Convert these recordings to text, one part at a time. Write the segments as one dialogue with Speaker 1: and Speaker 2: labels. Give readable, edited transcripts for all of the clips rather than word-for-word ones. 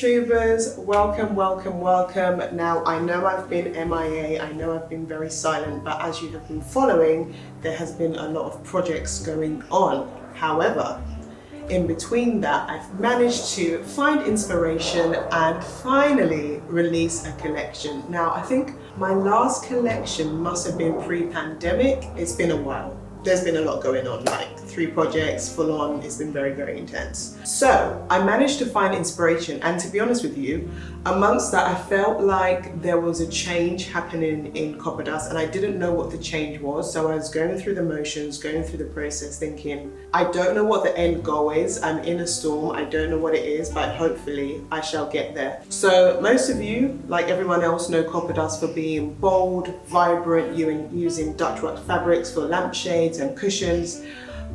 Speaker 1: YouTubers, welcome. Now I know I've been MIA, I know I've been very silent, but as you have been following, there has been a lot of projects going on. However, in between that, I've managed to find inspiration and finally release a collection. Now I think my last collection must have been pre-pandemic. It's been a while. There's been a lot going on, like 3 projects full on. It's been very, very intense. So I managed to find inspiration, and to be honest with you, amongst that I felt like there was a change happening in copper dust and I didn't know what the change was. So I was going through the motions, going through the process thinking, I don't know what the end goal is. I'm in a storm, I don't know what it is, but hopefully I shall get there. So most of you, like everyone else, know copper dust for being bold, vibrant, using Dutch worked fabrics for lampshades and cushions.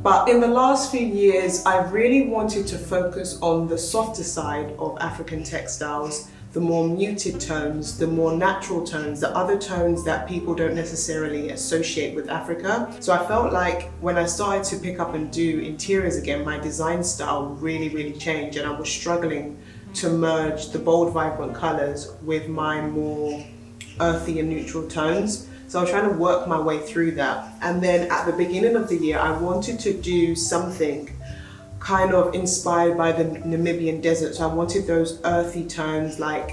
Speaker 1: But in the last few years, I've really wanted to focus on the softer side of African textiles, the more muted tones, the more natural tones, the other tones that people don't necessarily associate with Africa. So I felt like when I started to pick up and do interiors again, my design style really changed, and I was struggling to merge the bold, vibrant colors with my more earthy and neutral tones. So I was trying to work my way through that. And then at the beginning of the year, I wanted to do something kind of inspired by the Namibian desert. So I wanted those earthy tones, like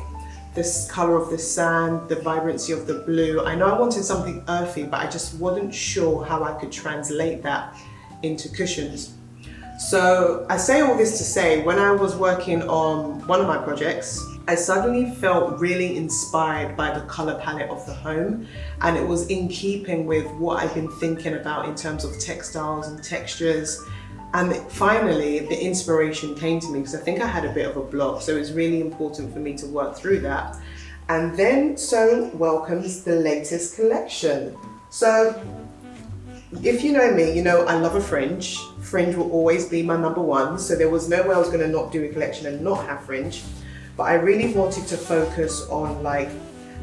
Speaker 1: this color of the sand, the vibrancy of the blue. I know I wanted something earthy, but I just wasn't sure how I could translate that into cushions. So I say all this to say, when I was working on one of my projects, I suddenly felt really inspired by the color palette of the home, and it was in keeping with what I've been thinking about in terms of textiles and textures. And finally, the inspiration came to me because I think I had a bit of a block, so it was really important for me to work through that. And then so welcomes the latest collection. So if you know me, you know I love a fringe. Fringe will always be my #1, so there was no way I was going to not do a collection and not have fringe. But I really wanted to focus on like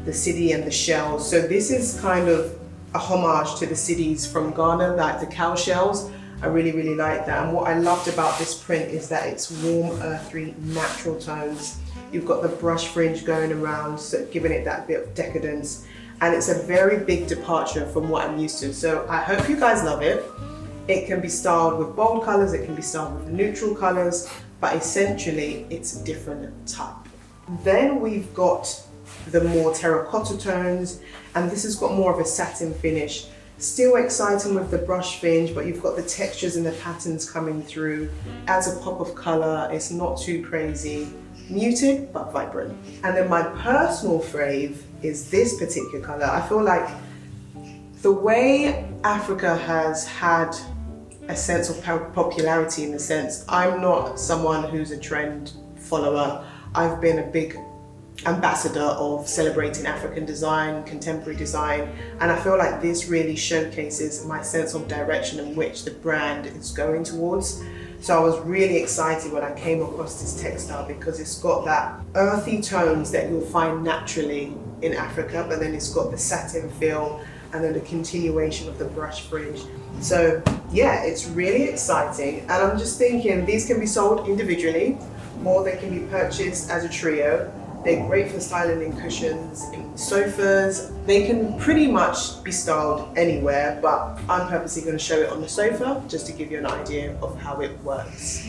Speaker 1: the city and the shells. So this is kind of a homage to the cities from Ghana, like the cow shells. I really like that. And what I loved about this print is that it's warm, earthy, natural tones. You've got the brush fringe going around, so giving it that bit of decadence. And it's a very big departure from what I'm used to. So I hope you guys love it. It can be styled with bold colors, it can be styled with neutral colors, but essentially it's a different type. Then we've got the more terracotta tones, and this has got more of a satin finish. Still exciting with the brush fringe, but you've got the textures and the patterns coming through. Adds a pop of color, it's not too crazy. Muted, but vibrant. And then my personal fave is this particular color. I feel like the way Africa has had a sense of popularity, in the sense, I'm not someone who's a trend follower. I've been a big ambassador of celebrating African design, contemporary design, and I feel like this really showcases my sense of direction in which the brand is going towards. So I was really excited when I came across this textile because it's got that earthy tones that you'll find naturally in Africa, but then it's got the satin feel and then the continuation of the brush fringe. So yeah, it's really exciting, and I'm just thinking these can be sold individually or they can be purchased as a trio. They're great for styling in cushions, in sofas. They can pretty much be styled anywhere, but I'm purposely going to show it on the sofa just to give you an idea of how it works.